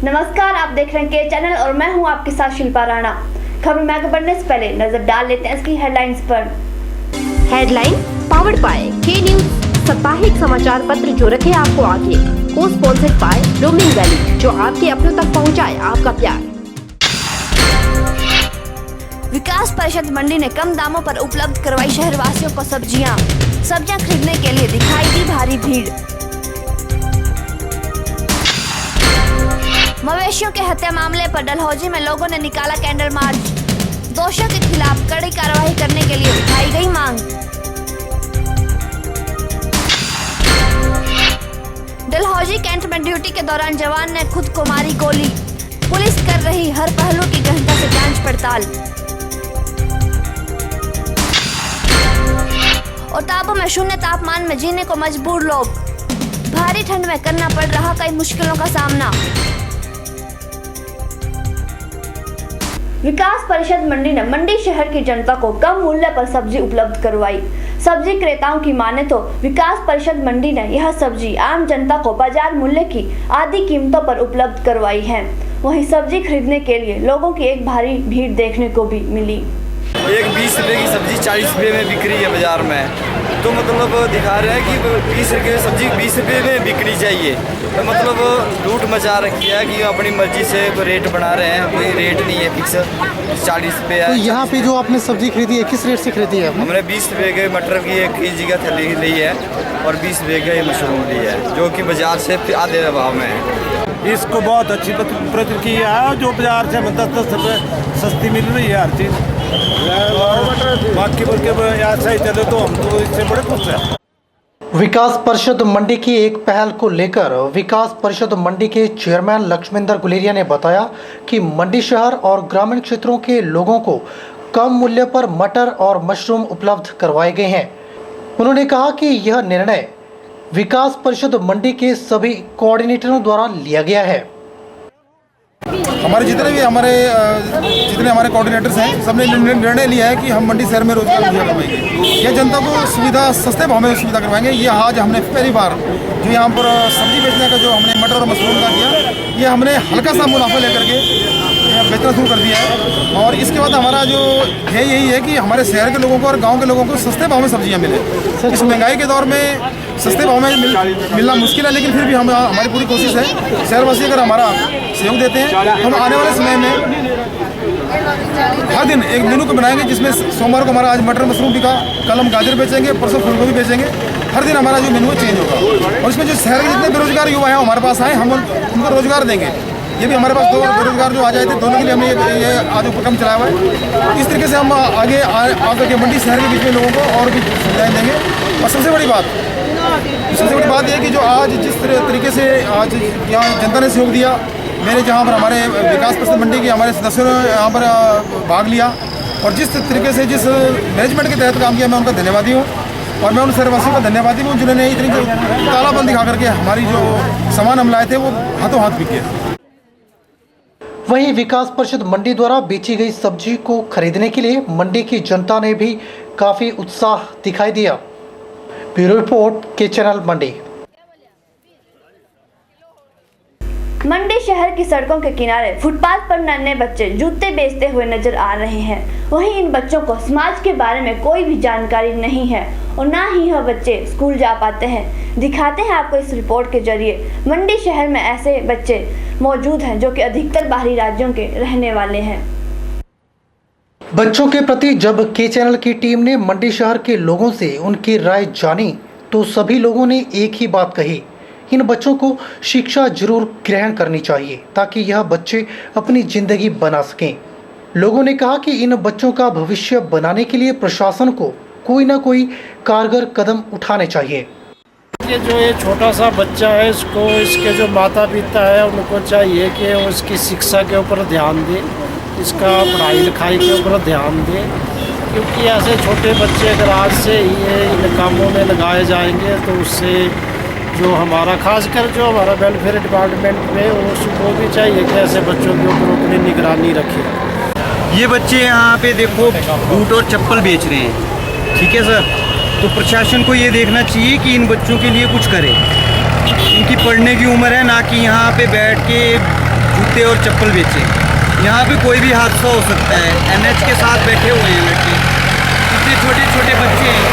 नमस्कार, आप देख रहे हैं के चैनल और मैं हूं आपके साथ शिल्पा राणा। खबर में आगे बढ़ने से पहले नजर डाल लेते हैं इसकी हेडलाइंस पर। हेडलाइन पावर्ड बाय के न्यूज, साप्ताहिक समाचार पत्र जो रखे आपको आगे। को स्पॉन्सर्ड बाय रोमिंग वैली, जो आपके अपनों तक पहुंचाए आपका प्यार। विकास परिषद मंडी ने कम दामों पर उपलब्ध करवाई शहरवासियों को सब्जियां खरीदने के लिए दिखाई दी भारी भीड़। मवेशियों के हत्या मामले पर डलहौजी में लोगों ने निकाला कैंडल मार्च। दोषियों के खिलाफ कड़ी कार्रवाई करने के लिए उठाई गई मांग। डलहौजी कैंट में ड्यूटी के दौरान जवान ने खुद को मारी गोली। पुलिस कर रही हर पहलू की गहनता से जांच पड़ताल। ओटाबो में शून्य तापमान में जीने को मजबूर लोग। भारी ठंड में करना पड़ रहा कई मुश्किलों का सामना। विकास परिषद मंडी ने मंडी शहर की जनता को कम मूल्य पर सब्जी उपलब्ध करवाई। सब्जी क्रेताओं की माने तो विकास परिषद मंडी ने यह सब्जी आम जनता को बाजार मूल्य की आधी कीमतों पर उपलब्ध करवाई है। वहीं सब्जी खरीदने के लिए लोगों की एक भारी भीड़ देखने को भी मिली। एक 20 रुपये की सब्जी 40 रुपये में बिक रही है बाजार में, तो मतलब दिखा रहे हैं कि 20 रुपये की सब्जी 20 रुपये में बिकनी चाहिए। तो मतलब लूट मचा रखी है कि अपनी मर्जी से रेट बना रहे हैं, कोई रेट नहीं है फिक्स 40 रुपये है। तो यहाँ पे जो आपने सब्जी खरीदी है किस रेट से खरीदी है? हमने 20 रुपये के मटर की 1 केजी का थैली ली है और 20 रुपये का मशरूम ली है, जो कि बाजार से आधे भाव में है। इसको बहुत अच्छी प्रतिक्रिया है, जो बाजार से 10-10 रुपये सस्ती मिल रही है हर चीज़। बाकी बोल के ऐसा ही चले तो हम तो इससे बड़े खुश हैं। विकास परिषद मंडी की एक पहल को लेकर विकास परिषद मंडी के चेयरमैन लक्ष्मेंद्र गुलेरिया ने बताया कि मंडी शहर और ग्रामीण क्षेत्रों के लोगों को कम मूल्य पर मटर और मशरूम उपलब्ध करवाए गए हैं। उन्होंने कहा कि यह निर्णय विकास परिषद मंडी के सभी कोऑर्डिनेटरों द्वारा लिया गया है। हमारे जितने हमारे कोऑर्डिनेटर्स हैं, सबने निर्णय लिया है कि हम मंडी शहर में रोजगार करवाएंगे। यह जनता को सुविधा सस्ते भाव में सुविधा करवाएंगे। ये आज हमने पहली बार जो यहाँ पर सब्जी बेचने का जो हमने मटर और मशरूम का किया, ये हमने हल्का सा मुनाफा लेकर के बेचना शुरू कर दिया है। और इसके बाद हमारा जो है यही है कि हमारे शहर के लोगों को और गाँव के लोगों को सस्ते भाव में सब्जियाँ मिले। इस महंगाई के दौर में सस्ते भाव में मिलना मुश्किल है, लेकिन फिर भी हमारी पूरी कोशिश है। शहरवासी अगर हमारा सहयोग देते हैं, हम आने वाले समय में हर दिन एक मेनू को बनाएंगे, जिसमें सोमवार को हमारा आज मटर मशरूम बिका, कल हम गाजर बेचेंगे, परसों फूलगोभी बेचेंगे। हर दिन हमारा जो मेनू है चेंज होगा और इसमें जो शहर के जितने बेरोजगार युवा हैं हमारे पास आए, हम उनको रोजगार देंगे। ये भी हमारे पास 2 बेरोजगार जो आ जाए थे, दोनों के लिए हमने ये आज उपक्रम चलाया हुआ है। इस तरीके से हम आगे आकर के मंडी शहर के बीच में लोगों को और भी सुविधाएँ देंगे। और सबसे बड़ी बात यह है कि जो आज जिस तरीके से आज यहाँ जनता ने सहयोग दिया, मैंने जहाँ पर हमारे विकास परिषद मंडी के हमारे सदस्यों ने यहाँ पर भाग लिया और जिस तरीके से जिस मैनेजमेंट के तहत काम किया, मैं उनका धन्यवादी हूँ। और मैं उन शहरवासियों का धन्यवादी हूँ जिन्होंने इतनी तालाबंद दिखा करके हमारी जो सामान हम लाए थे वो हाथों हाथ बिके। वहीं विकास परिषद मंडी द्वारा बेची गई सब्जी को खरीदने के लिए मंडी की जनता ने भी काफ़ी उत्साह दिखाई दिया। ब्यूरो रिपोर्ट के चैनल मंडी। मंडी शहर की सड़कों के किनारे फुटपाथ पर नन्हे बच्चे जूते बेचते हुए नजर आ रहे हैं। वहीं इन बच्चों को समाज के बारे में कोई भी जानकारी नहीं है और ना ही यह बच्चे स्कूल जा पाते हैं। दिखाते हैं आपको इस रिपोर्ट के जरिए। मंडी शहर में ऐसे बच्चे मौजूद हैं जो कि अधिकतर बाहरी राज्यों के रहने वाले हैं। बच्चों के प्रति जब के चैनल की टीम ने मंडी शहर के लोगों से उनकी राय जानी तो सभी लोगों ने एक ही बात कही, इन बच्चों को शिक्षा जरूर ग्रहण करनी चाहिए ताकि यह बच्चे अपनी जिंदगी बना सकें। लोगों ने कहा कि इन बच्चों का भविष्य बनाने के लिए प्रशासन को कोई ना कोई कारगर कदम उठाने चाहिए। ये जो ये छोटा सा बच्चा है, इसको इसके जो माता पिता है उनको चाहिए कि उसकी शिक्षा के ऊपर ध्यान दें, इसका पढ़ाई लिखाई के ऊपर ध्यान दें, क्योंकि ऐसे छोटे बच्चे अगर आज से ही इन कामों में लगाए जाएंगे तो उससे जो हमारा खासकर जो हमारा वेलफेयर डिपार्टमेंट में उसको भी चाहिए कि ऐसे बच्चों के ऊपर अपनी निगरानी रखें। ये बच्चे यहाँ पे देखो बूट और चप्पल बेच रहे हैं, ठीक है सर, तो प्रशासन को ये देखना चाहिए कि इन बच्चों के लिए कुछ करे। इनकी पढ़ने की उम्र है, ना कि यहाँ पे बैठ के जूते और चप्पल बेचे। यहाँ पे कोई भी हादसा हो सकता है। NH के साथ बैठे हुए हैं लड़के, इतने छोटे छोटे बच्चे हैं।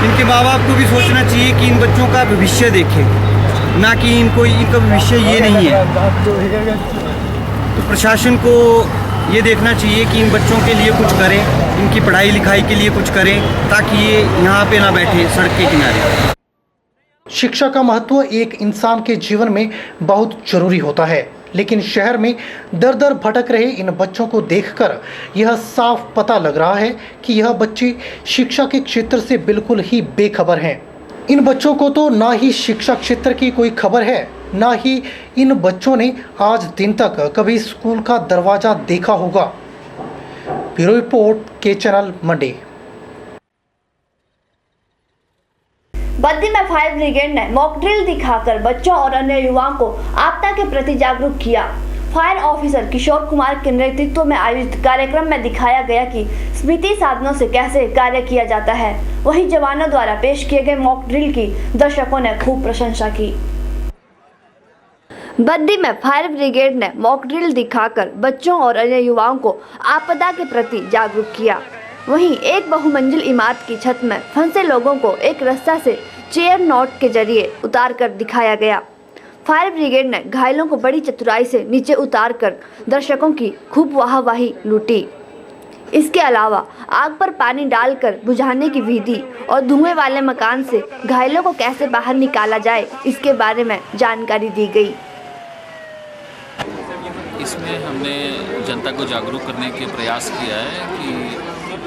इनके माँ बाप को भी सोचना चाहिए कि इन बच्चों का भविष्य देखें, ना कि इनका भविष्य ये नहीं है। तो प्रशासन को ये देखना चाहिए कि इन बच्चों के लिए कुछ करें, इनकी पढ़ाई लिखाई के लिए कुछ करें, ताकि ये यहाँ पे ना बैठे सड़क के किनारे। शिक्षा का महत्व एक इंसान के जीवन में बहुत जरूरी होता है, लेकिन शहर में दर दर भटक रहे इन बच्चों को देखकर यह साफ पता लग रहा है कि यह बच्चे शिक्षा के क्षेत्र से बिल्कुल ही बेखबर हैं। इन बच्चों को तो ना ही शिक्षा क्षेत्र की कोई खबर है, ना ही इन बच्चों ने आज दिन तक कभी स्कूल का दरवाजा देखा होगा। ब्यूरो रिपोर्ट के चैनल मंडी। बद्दी में फायर ब्रिगेड ने मॉक ड्रिल दिखाकर बच्चों और अन्य युवाओं को आपदा के प्रति जागरूक किया। फायर ऑफिसर किशोर कुमार के नेतृत्व में आयोजित कार्यक्रम में दिखाया गया कि स्मृति साधनों से कैसे कार्य किया जाता है। वहीं जवानों द्वारा पेश किए गए मॉक ड्रिल की दर्शकों ने खूब प्रशंसा की। बद्दी में फायर ब्रिगेड ने मॉक ड्रिल दिखाकर बच्चों और अन्य युवाओं को आपदा के प्रति जागरूक किया। वहीं एक बहुमंजिल इमारत की छत में फंसे लोगों को एक रास्ता से चेयर नॉट के जरिए उतार कर दिखाया गया। फायर ब्रिगेड ने घायलों को बड़ी चतुराई से नीचे उतारकर दर्शकों की खूब वाहवाही लूटी। इसके अलावा आग पर पानी डालकर बुझाने की विधि और धुएं वाले मकान से घायलों को कैसे बाहर निकाला जाए, इसके बारे में जानकारी दी गई। इसमें हमने जनता को जागरूक करने के प्रयास किया है कि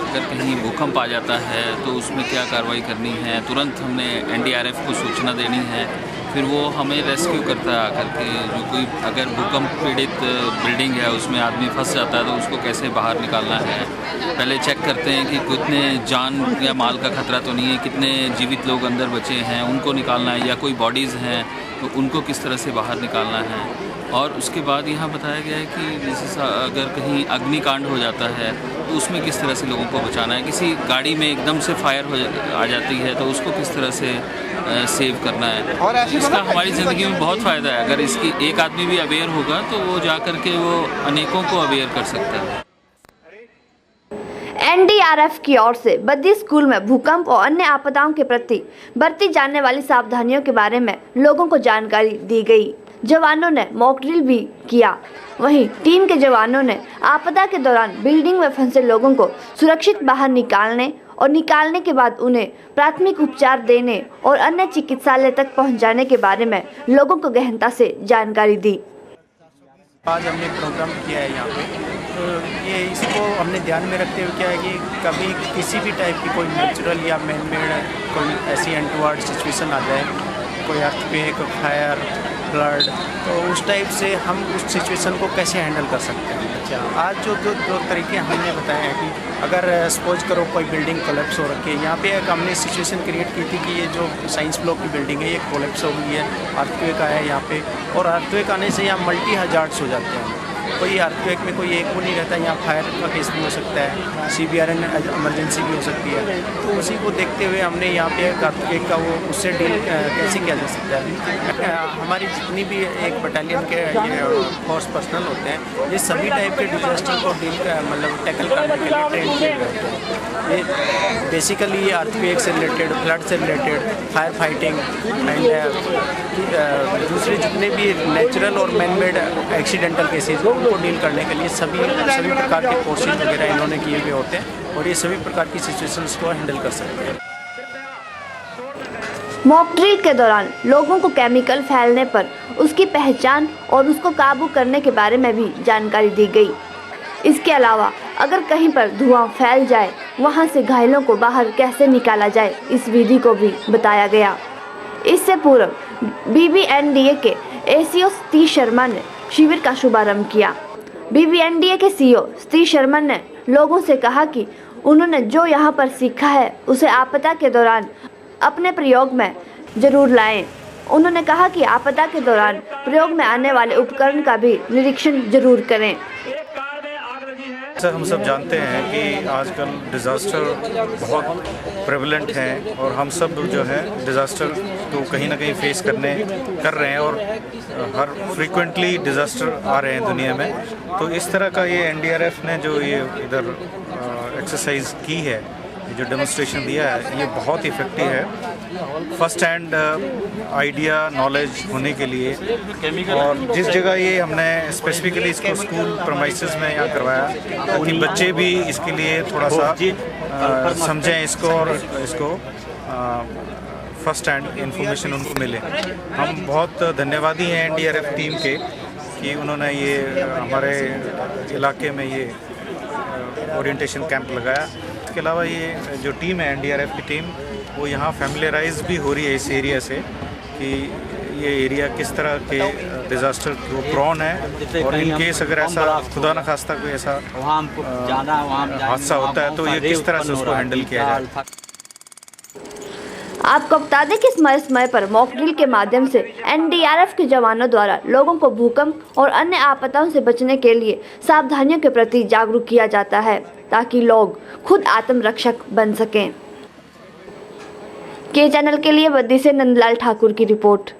अगर कहीं भूकंप आ जाता है तो उसमें क्या कार्रवाई करनी है। तुरंत हमने NDRF को सूचना देनी है, फिर वो हमें रेस्क्यू करता है आकर के। जो कोई अगर भूकंप पीड़ित बिल्डिंग है उसमें आदमी फंस जाता है तो उसको कैसे बाहर निकालना है। पहले चेक करते हैं कि कितने जान या माल का खतरा तो नहीं है, कितने जीवित लोग अंदर बचे हैं उनको निकालना है, या कोई बॉडीज़ हैं तो उनको किस तरह से बाहर निकालना है। और उसके बाद यहाँ बताया गया है कि जैसे अगर कहीं अग्निकांड हो जाता है तो उसमें किस तरह से लोगों को बचाना है। किसी गाड़ी में एकदम से फायर आ जाती है तो उसको किस तरह से सेव करना है। और इसका हमारी ज़िंदगी में बहुत फ़ायदा है। अगर इसकी एक आदमी भी अवेयर होगा तो वो जा कर के वो अनेकों को अवेयर कर सकता है। NDRF की ओर से बद्दी स्कूल में भूकंप और अन्य आपदाओं के प्रति बरती जाने वाली सावधानियों के बारे में लोगों को जानकारी दी गई। जवानों ने मॉक ड्रिल भी किया। वहीं टीम के जवानों ने आपदा के दौरान बिल्डिंग में फंसे लोगों को सुरक्षित बाहर निकालने और निकालने के बाद उन्हें प्राथमिक उपचार देने और अन्य चिकित्सालय तक पहुंचाने के बारे में लोगों को गहनता से जानकारी दी। आज हमने प्रोग्राम किया है यहाँ पे, तो ये इसको हमने ध्यान में रखते हुए क्या है कि कभी किसी भी टाइप की कोई नेचुरल या मैन मेड कोई ऐसी अनटुवर्ड सिचुएशन आ जाए, कोई अर्थक्वेक, फायर, फ्लड, तो उस टाइप से हम उस सिचुएशन को कैसे हैंडल कर सकते हैं। अच्छा, आज जो दो तरीके हमने बताए हैं कि अगर सपोज करो कोई बिल्डिंग कोलैप्स हो रखी है, यहाँ पे एक हमने सिचुएशन क्रिएट की थी कि ये जो साइंस ब्लॉक की बिल्डिंग है ये कोलैप्स हो गई है, अर्थक्वेक आया है यहाँ पे, और अर्थक्वेक आने से यहाँ मल्टी हजार्ड्स हो जाते हैं। कोई अर्थक्वेक में कोई एक वो नहीं रहता, यहाँ फायर का केस भी हो सकता है, CBRN इमरजेंसी भी हो सकती है। तो उसी को देखते हुए हमने यहाँ पे एक अर्थक्वेक का वो उससे डील कैसे किया जा सकता है। हमारी जितनी भी एक बटालियन के ये फोर्स पर्सनल होते हैं, ये सभी टाइप के डिजास्टर को डील मतलब टैकल करने के लिए ट्रेन किए गए होते हैं। ये बेसिकली अर्थक्वेक से रिलेटेड, फ्लड से रिलेटेड, फायर फाइटिंग एंड दूसरे जितने भी नेचुरल और मैन मेड एक्सीडेंटल केसेज उनको डील करने के लिए सभी प्रकार के कोर्सेज वगैरह इन्होंने किए हुए होते हैं और ये सभी प्रकार की सिचुएशंस को हैंडल कर सकते हैं। मॉक ड्रिल के दौरान लोगों को केमिकल फैलने पर उसकी पहचान और उसको काबू करने के बारे में भी जानकारी दी गई। इसके अलावा अगर कहीं पर धुआं फैल जाए वहां से घायलों को बाहर कैसे निकाला जाए, इस विधि को भी बताया गया। इससे पूर्व BBNDA के ACO सतीश शर्मा ने शिविर का शुभारंभ किया। BBNDA के CEO सतीश शर्मा ने लोगों से कहा कि उन्होंने जो यहाँ पर सीखा है उसे आपदा के दौरान अपने प्रयोग में जरूर लाएं। उन्होंने कहा कि आपदा के दौरान प्रयोग में आने वाले उपकरण का भी निरीक्षण जरूर करें। सर, हम सब जानते हैं कि आजकल डिज़ास्टर बहुत प्रेवलेंट हैं और हम सब जो है डिज़ास्टर को कहीं ना कहीं फेस कर रहे हैं और हर फ्रीक्वेंटली डिज़ास्टर आ रहे हैं दुनिया में। तो इस तरह का ये एनडीआरएफ ने जो ये इधर एक्सरसाइज की है, जो डेमोन्स्ट्रेशन दिया है, ये बहुत इफ़ेक्टिव है फर्स्ट हैंड आइडिया नॉलेज होने के लिए। और जिस जगह ये हमने स्पेसिफिकली इसको स्कूल प्रमाइसेस में यहाँ करवाया ताकि बच्चे भी इसके लिए थोड़ा सा समझें इसको और इसको फर्स्ट हैंड इंफॉर्मेशन उनको मिले। हम बहुत धन्यवादी हैं एनडीआरएफ टीम के कि उन्होंने ये हमारे इलाके में ये ओरिएंटेशन कैंप लगाया। इसके अलावा ये जो टीम है एनडीआरएफ की टीम, वो यहाँ फैमिलियराइज भी हो रही है इस एरिया से कि ये एरिया किस तरह के डिज़ास्टर को प्रॉन है और इन केस अगर ऐसा खुदा न खास्ता कोई ऐसा हादसा होता है तो ये किस तरह से उसको हैंडल किया जाए। आपको बता दें कि समय पर मॉक ड्रिल के माध्यम से एनडीआरएफ के जवानों द्वारा लोगों को भूकंप और अन्य आपदाओं से बचने के लिए सावधानियों के प्रति जागरूक किया जाता है ताकि लोग खुद आत्मरक्षक बन सकें। के चैनल के लिए बद्दी से नंदलाल ठाकुर की रिपोर्ट।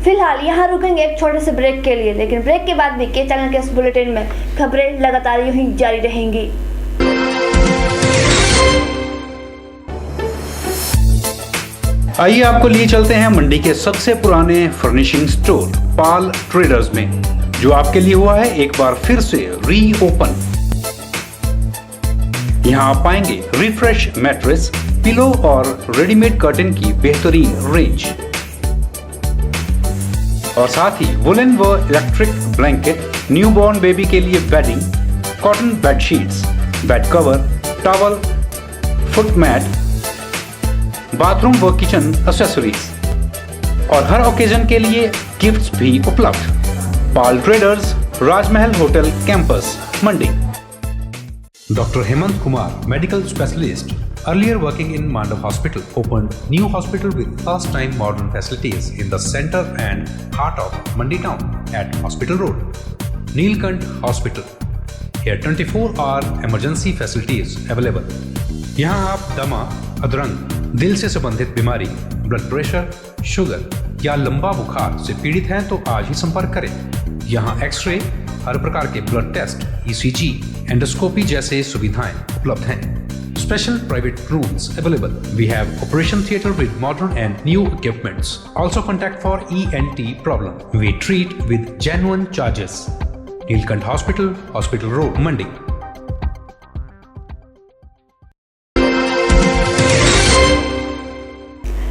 फिलहाल यहाँ रुकेंगे एक छोटे से ब्रेक के लिए, लेकिन ब्रेक के बाद भी के चैनल के इस बुलेटिन में खबरें लगातार यूं ही जारी रहेंगी। आइए आपको लिए चलते हैं मंडी के सबसे पुराने फर्निशिंग स्टोर पाल ट्रेडर्स में, जो आपके लिए हुआ है एक बार फिर से रीओपन। यहाँ आप पाएंगे रिफ्रेश मैट्रेस, पिलो और रेडीमेड कर्टन की बेहतरीन रेंज और साथ ही वुलन व इलेक्ट्रिक ब्लैंकेट, न्यूबॉर्न बेबी के लिए bedding, cotton bedsheets, bed cover, towel, foot mat, bathroom व किचन एक्सेसरीज और हर ओकेजन के लिए गिफ्ट्स भी उपलब्ध। Pal traders, Rajmahal hotel campus, Mandi. Dr. Hemant Kumar, medical specialist, earlier working in Mandav Hospital, opened new hospital with first-time modern facilities in the center and heart of Mandi town at Hospital Road. Neelkant Hospital. Here 24-hour emergency facilities available. यहाँ आप दमा, अधरंग, दिल से संबंधित बीमारी, blood pressure, sugar या लंबा बुखार से पीड़ित हैं तो आज ही संपर्क करें। यहाँ एक्सरे, हर प्रकार के ब्लड टेस्ट, ईसीजी, एंडोस्कोपी जैसे सुविधाएं उपलब्ध हैं। Special private rooms available. We have operation theatre with modern and new equipments. Also contact for ENT problem. We treat with genuine charges. Neelkant Hospital, Hospital Road, Mandi.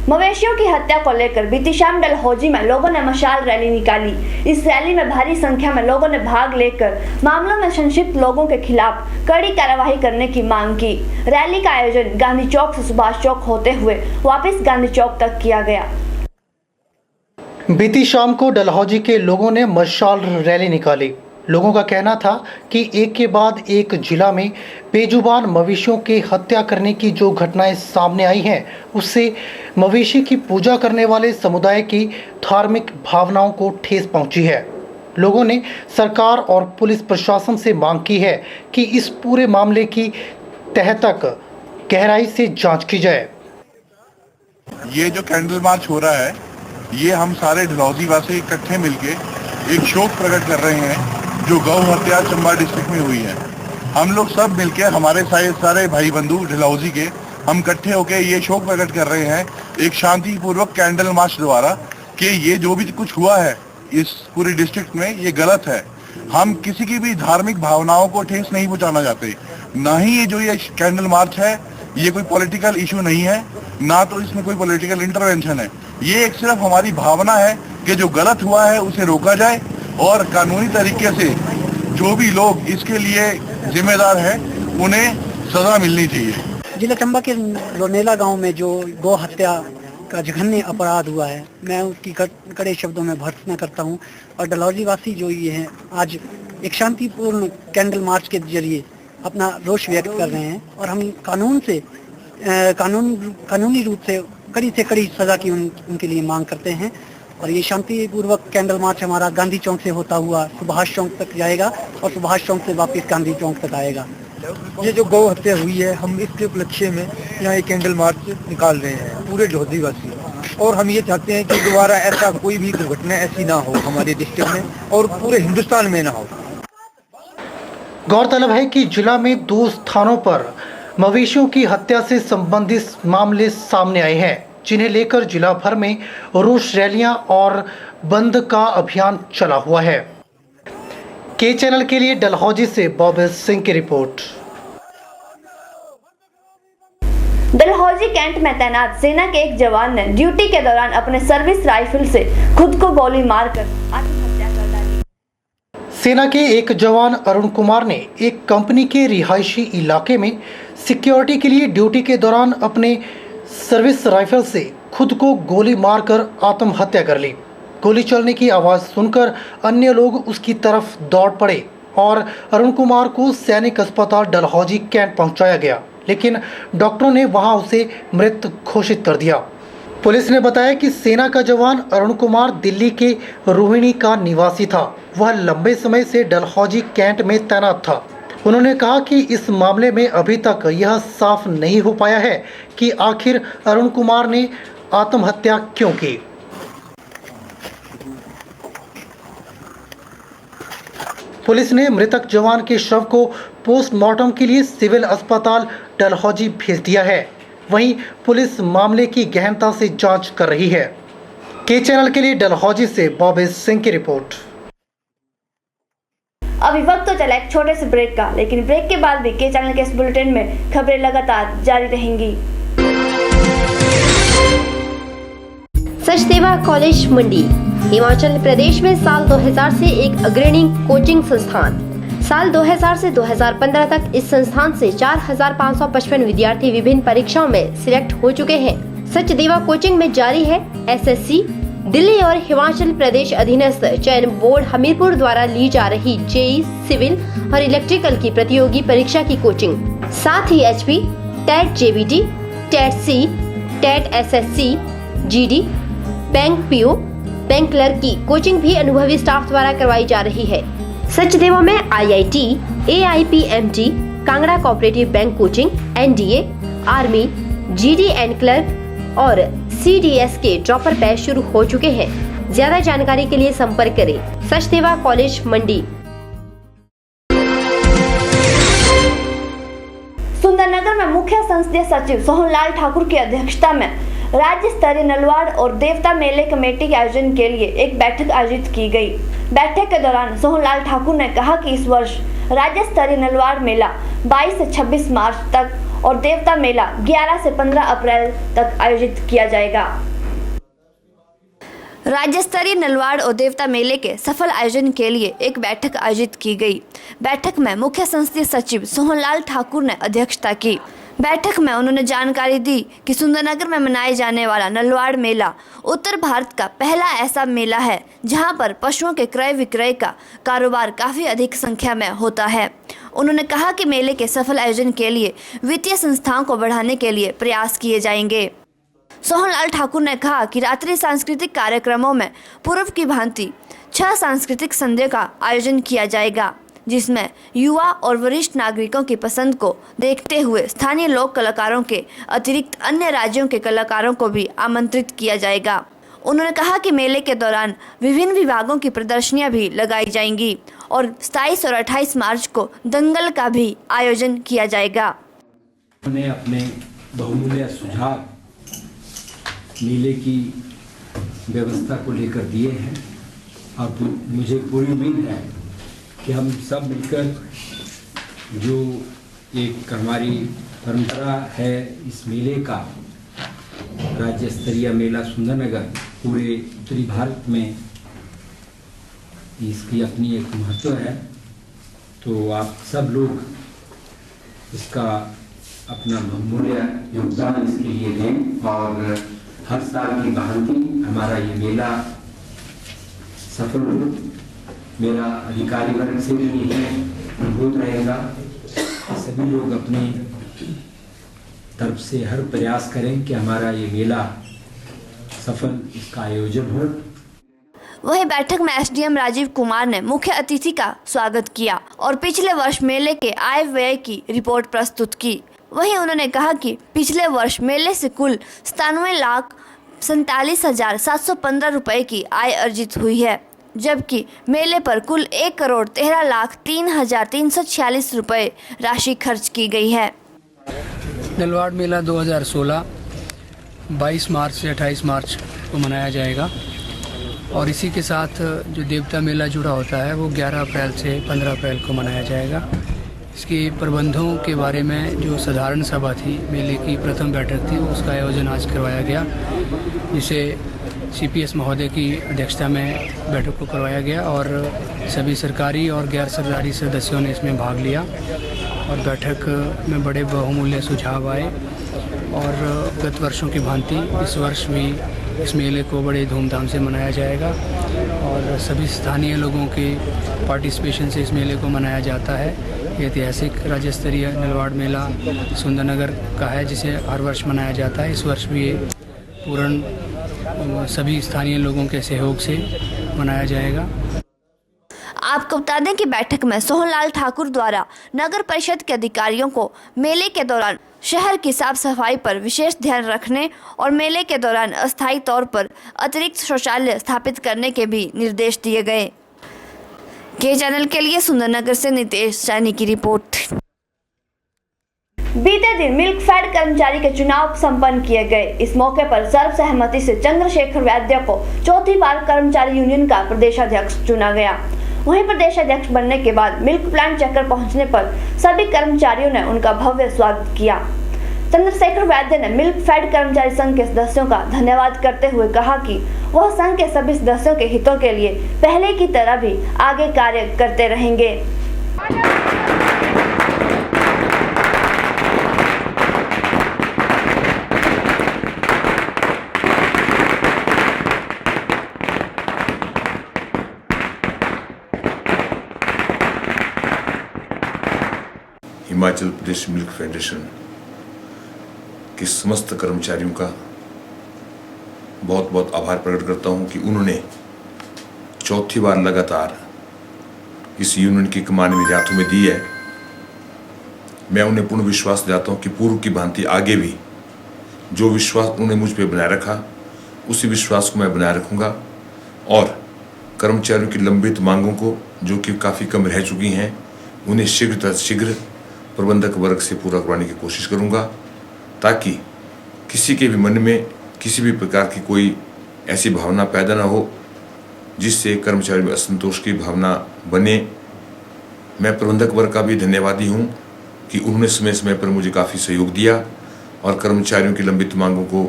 मवेशियों की हत्या को लेकर बीती शाम डलहौजी में लोगों ने मशाल रैली निकाली। इस रैली में भारी संख्या में लोगों ने भाग लेकर मामलों में संक्षिप्त लोगों के खिलाफ कड़ी कार्रवाई करने की मांग की। रैली का आयोजन गांधी चौक से सुभाष चौक होते हुए वापस गांधी चौक तक किया गया। बीती शाम को डलहौजी के लोगों ने मशाल रैली निकाली। लोगों का कहना था कि एक के बाद एक जिला में बेजुबान मवेशियों की हत्या करने की जो घटनाएं सामने आई हैं, उससे मवेशी की पूजा करने वाले समुदाय की धार्मिक भावनाओं को ठेस पहुंची है। लोगों ने सरकार और पुलिस प्रशासन से मांग की है कि इस पूरे मामले की तह तक गहराई से जांच की जाए। ये जो कैंडल मार्च हो रहा है, ये हम सारे डलहौजी वासी इकट्ठे मिलके एक शोक प्रकट कर रहे हैं जो गौ हत्या चंबा डिस्ट्रिक्ट में हुई है। हम लोग सब मिलके, हमारे सारे भाई बंधु डलहौजी के, हम इकट्ठे होके ये शोक प्रकट कर रहे हैं एक शांतिपूर्वक कैंडल मार्च द्वारा कि ये जो भी कुछ हुआ है इस पूरे डिस्ट्रिक्ट में ये गलत है। हम किसी की भी धार्मिक भावनाओं को ठेस नहीं पहुंचाना चाहते। ना ही ये कैंडल मार्च है, ये कोई पॉलिटिकल इशू नहीं है, ना तो इसमें कोई पॉलिटिकल इंटरवेंशन है। ये एक सिर्फ हमारी भावना है कि जो गलत हुआ है उसे रोका जाए और कानूनी तरीके से जो भी लोग इसके लिए जिम्मेदार हैं उन्हें सजा मिलनी चाहिए। जिला चंबा के रोनेला गांव में जो गौ हत्या का जघन्य अपराध हुआ है, मैं उसकी कड़े शब्दों में भर्त्सना करता हूं। और डलहौजी वासी जो ये हैं, आज एक शांतिपूर्ण कैंडल मार्च के जरिए अपना रोष व्यक्त कर रहे हैं और हम कानूनी रूप से कड़ी सजा की उनके लिए मांग करते हैं। और ये शांतिपूर्वक कैंडल मार्च हमारा गांधी चौक से होता हुआ सुभाष चौक तक जाएगा और सुभाष चौक से वापस गांधी चौक तक आएगा। ये जो गौ हत्या हुई है, हम इसके उपलक्ष्य में यहाँ एक कैंडल मार्च निकाल रहे हैं पूरे ढोदी वासी, और हम ये चाहते हैं कि दोबारा ऐसा कोई भी दुर्घटना ऐसी ना हो हमारे डिस्ट्रिक्ट में और पूरे हिंदुस्तान में ना हो। गौरतलब है कि जिला में 2 स्थानों पर मवेशियों की हत्या से संबंधित मामले सामने आए हैं, जिन्हें लेकर जिला भर में रोष रैलियां और बंद का अभियान चला हुआ है। के चैनल के लिए डलहौजी से बॉबी सिंह की रिपोर्ट। डलहौजी कैंट में तैनात सेना के एक जवान ने ड्यूटी के दौरान अपने सर्विस राइफल से खुद को गोली मारकर आत्महत्या कर डाली। सेना के एक जवान अरुण कुमार ने एक कंपनी के रिहायशी इलाके में सिक्योरिटी के लिए ड्यूटी के दौरान अपने सर्विस राइफल से खुद को गोली मारकर आत्महत्या कर ली। गोली चलने की आवाज़ सुनकर अन्य लोग उसकी तरफ दौड़ पड़े और अरुण कुमार को सैनिक अस्पताल डलहौजी कैंट पहुंचाया गया, लेकिन डॉक्टरों ने वहां उसे मृत घोषित कर दिया। पुलिस ने बताया कि सेना का जवान अरुण कुमार दिल्ली के रोहिणी का निवासी था। वह लंबे समय से डलहौजी कैंट में तैनात था। उन्होंने कहा कि इस मामले में अभी तक यह साफ नहीं हो पाया है कि आखिर अरुण कुमार ने आत्महत्या क्यों की। पुलिस ने मृतक जवान के शव को पोस्टमार्टम के लिए सिविल अस्पताल डलहौजी भेज दिया है। वहीं पुलिस मामले की गहनता से जांच कर रही है। के चैनल के लिए डलहौजी से बॉबी सिंह की रिपोर्ट। अभी वक्त तो चला एक छोटे से ब्रेक का, लेकिन ब्रेक के बाद भी के चैनल के इस बुलेटिन में खबरें लगातार जारी रहेंगी। सचदेवा कॉलेज मंडी हिमाचल प्रदेश में साल 2000 से एक अग्रणी कोचिंग संस्थान। साल 2000 से 2015 तक इस संस्थान से 4555 विद्यार्थी विभिन्न परीक्षाओं में सिलेक्ट हो चुके हैं। सचदेवा कोचिंग में जारी है एसएससी, दिल्ली और हिमाचल प्रदेश अधीनस्थ चयन बोर्ड हमीरपुर द्वारा ली जा रही जेई, सिविल और इलेक्ट्रिकल की प्रतियोगी परीक्षा की कोचिंग। साथ ही HP, TET JBT, TET C, TET SSC, GD, bank PO, bank clerk की कोचिंग भी अनुभवी स्टाफ द्वारा करवाई जा रही है। सचदेवा में IIT, AIPMT, Kangra cooperative bank coaching, NDA, army, GD and clerk और सीडीएस के ड्रॉपर बैच शुरू हो चुके हैं। ज्यादा जानकारी के लिए संपर्क करें सचदेवा कॉलेज मंडी। सुंदरनगर में मुख्य संसदीय सचिव सोहनलाल ठाकुर की अध्यक्षता में राज्य स्तरीय नलवाड़ और देवता मेले कमेटी के आयोजन के लिए एक बैठक आयोजित की गई। बैठक के दौरान सोहनलाल ठाकुर ने कहा कि इस वर्ष राज्य स्तरीय नलवाड़ मेला 22 से 26 मार्च तक और देवता मेला 11 से 15 अप्रैल तक आयोजित किया जाएगा। राज्य स्तरीय नलवाड़ और देवता मेले के सफल आयोजन के लिए एक बैठक आयोजित की गई। बैठक में मुख्य संसदीय सचिव सोहनलाल ठाकुर ने अध्यक्षता की। बैठक में उन्होंने जानकारी दी कि सुंदरनगर में मनाए जाने वाला नलवाड़ मेला उत्तर भारत का पहला ऐसा मेला है जहां पर पशुओं के क्रय विक्रय का कारोबार काफ़ी अधिक संख्या में होता है। उन्होंने कहा कि मेले के सफल आयोजन के लिए वित्तीय संस्थाओं को बढ़ाने के लिए प्रयास किए जाएंगे। सोहनलाल ठाकुर ने कहा कि रात्रि सांस्कृतिक कार्यक्रमों में पूर्व की भांति 6 सांस्कृतिक संध्या का आयोजन किया जाएगा, जिसमें युवा और वरिष्ठ नागरिकों की पसंद को देखते हुए स्थानीय लोक कलाकारों के अतिरिक्त अन्य राज्यों के कलाकारों को भी आमंत्रित किया जाएगा। उन्होंने कहा कि मेले के दौरान विभिन्न विभागों की प्रदर्शनियां भी लगाई जाएंगी और 27 और 28 मार्च को दंगल का भी आयोजन किया जाएगा। उन्होंने अपने बहुमूल्य सुझाव मेले की व्यवस्था को लेकर दिए हैं और मुझे पूरी उम्मीद है कि हम सब मिलकर जो एक हमारी परंपरा है इस मेले का, राज्य स्तरीय मेला सुंदरनगर पूरे उत्तरी भारत में इसकी अपनी एक महत्व है, तो आप सब लोग इसका अपना बहुमूल्य योगदान इसके लिए दें और हर साल की भांति हमारा ये मेला सफल हो। मेरा अधिकारी वर्ग से भी यही अनुरोध रहेगा कि सभी लोग अपनी तरफ से हर प्रयास करें कि हमारा ये मेला सफल इसका आयोजन हो। वहीं बैठक में एसडीएम राजीव कुमार ने मुख्य अतिथि का स्वागत किया और पिछले वर्ष मेले के आय व्यय की रिपोर्ट प्रस्तुत की। वहीं उन्होंने कहा कि पिछले वर्ष मेले से कुल 97,47,715 रुपए की आय अर्जित हुई है, जबकि मेले पर कुल 1,13,03,346 रुपए राशि खर्च की गई है। नलवाड़ मेला 2016 22 मार्च से 28 मार्च को मनाया जाएगा और इसी के साथ जो देवता मेला जुड़ा होता है वो 11 अप्रैल से 15 अप्रैल को मनाया जाएगा। इसके प्रबंधों के बारे में जो साधारण सभा थी, मेले की प्रथम बैठक थी, उसका आयोजन आज करवाया गया, जिसे सीपीएस महोदय की अध्यक्षता में बैठक को करवाया गया और सभी सरकारी और गैर सरकारी सदस्यों ने इसमें भाग लिया और बैठक में बड़े बहुमूल्य सुझाव आए और गत वर्षों की भांति इस वर्ष भी इस मेले को बड़े धूमधाम से मनाया जाएगा और सभी स्थानीय लोगों के पार्टिसिपेशन से इस मेले को मनाया जाता है। ऐतिहासिक राज्य स्तरीय नलवाड़ मेला सुंदरनगर का है, जिसे हर वर्ष मनाया जाता है। इस वर्ष भी ये पूर्ण सभी स्थानीय लोगों के सहयोग से मनाया जाएगा। आपको बता दें कि बैठक में सोहनलाल ठाकुर द्वारा नगर परिषद के अधिकारियों को मेले के दौरान शहर की साफ सफाई पर विशेष ध्यान रखने और मेले के दौरान अस्थायी तौर पर अतिरिक्त शौचालय स्थापित करने के भी निर्देश दिए गए। के चैनल के लिए सुंदरनगर से नितेश सैनी की रिपोर्ट। बीते दिन मिल्कफेड कर्मचारी के चुनाव संपन्न किए गए। इस मौके पर सर्वसहमति से चंद्रशेखर वैद्य को चौथी बार कर्मचारी यूनियन का प्रदेशाध्यक्ष चुना गया। वहीं प्रदेशाध्यक्ष बनने के बाद मिल्क प्लांट चक्कर पहुंचने पर सभी कर्मचारियों ने उनका भव्य स्वागत किया। चंद्रशेखर वैद्य ने मिल्कफेड कर्मचारी संघ के सदस्यों का धन्यवाद करते हुए कहा कि वह संघ के सभी सदस्यों के हितों के लिए पहले की तरह भी आगे कार्य करते रहेंगे। हिमाचल प्रदेश मिल्क फेडरेशन के समस्त कर्मचारियों का बहुत बहुत आभार प्रकट करता हूं कि उन्होंने चौथी बार लगातार इस यूनियन की कमान मेरे हाथों में दी है। मैं उन्हें पूर्ण विश्वास दिलाता हूं कि पूर्व की भांति आगे भी जो विश्वास उन्होंने मुझ पर बनाए रखा, उसी विश्वास को मैं बनाए रखूंगा और कर्मचारियों की लंबित मांगों को, जो कि काफ़ी कम रह चुकी हैं, उन्हें शीघ्र प्रबंधक वर्ग से पूरा करवाने की कोशिश करूंगा, ताकि किसी के भी मन में किसी भी प्रकार की कोई ऐसी भावना पैदा ना हो जिससे कर्मचारियों में असंतोष की भावना बने। मैं प्रबंधक वर्ग का भी धन्यवादी हूं कि उन्होंने समय समय पर मुझे काफ़ी सहयोग दिया और कर्मचारियों की लंबित मांगों को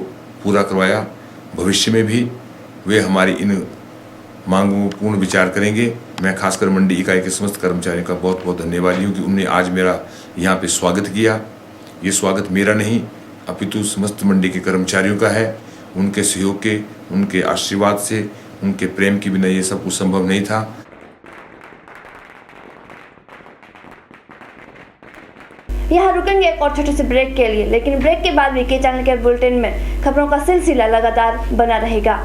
पूरा करवाया। भविष्य में भी वे हमारी इन मांगों को पूर्ण विचार करेंगे। मैं खासकर मंडी इकाई के समस्त कर्मचारियों का बहुत बहुत धन्यवादी हूँ कि उन्होंने आज मेरा यहाँ पे स्वागत किया। ये स्वागत मेरा नहीं अपितु समस्त मंडी के कर्मचारियों का है। उनके सहयोग के, उनके आशीर्वाद से, उनके प्रेम के बिना ये सब कुछ संभव नहीं था। यहाँ रुकेंगे एक और छोटे से ब्रेक के लिए, लेकिन ब्रेक के बाद भी के चैनल के बुलेटिन में खबरों का सिलसिला लगातार बना रहेगा।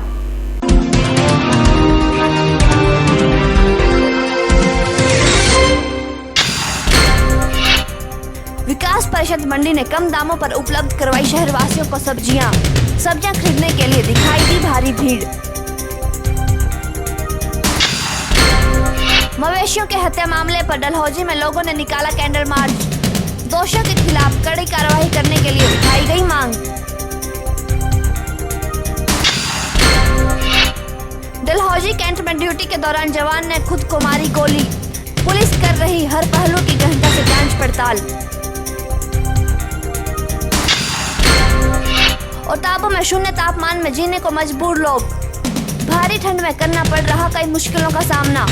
विकास परिषद मंडी ने कम दामों पर उपलब्ध करवाई शहरवासियों को सब्जियां खरीदने के लिए दिखाई दी भारी भीड़। मवेशियों के हत्या मामले पर डलहौजी में लोगों ने निकाला कैंडल मार्च। दोषियों के खिलाफ कड़ी कार्रवाई करने के लिए उठाई गई मांग। डलहौजी कैंट में ड्यूटी के दौरान जवान ने खुद को मारी गोली। पुलिस कर रही हर पहलू की गहनता से जांच पड़ताल। ओटापा में शून्य तापमान में जीने को मजबूर लोग। भारी ठंड में करना पड़ रहा कई मुश्किलों का सामना।